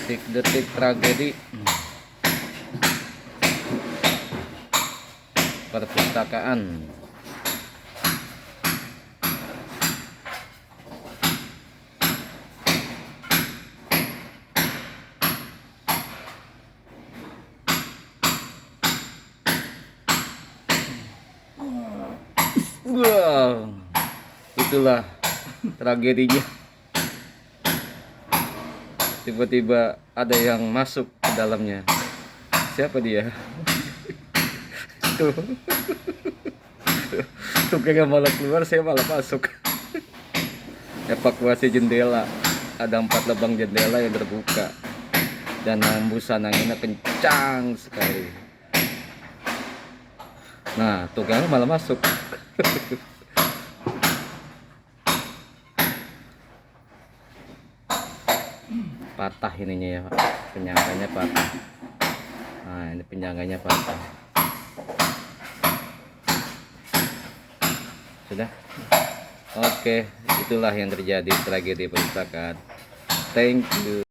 Detik-detik tragedi perpustakaan. Wow, itulah tragedinya. Tiba-tiba ada yang masuk ke dalamnya. Siapa dia? Tuh, tuh kayak malah keluar, saya malah masuk. Evakuasi jendela. Ada 4 lubang jendela yang terbuka dan hembusan anginnya kencang sekali. Nah, tuh kan malah masuk. Patah ininya ya, Pak. Penyangganya patah. Nah, ini penyangganya patah. Sudah? Oke, itulah yang terjadi tragedi perpustakaan. Thank you.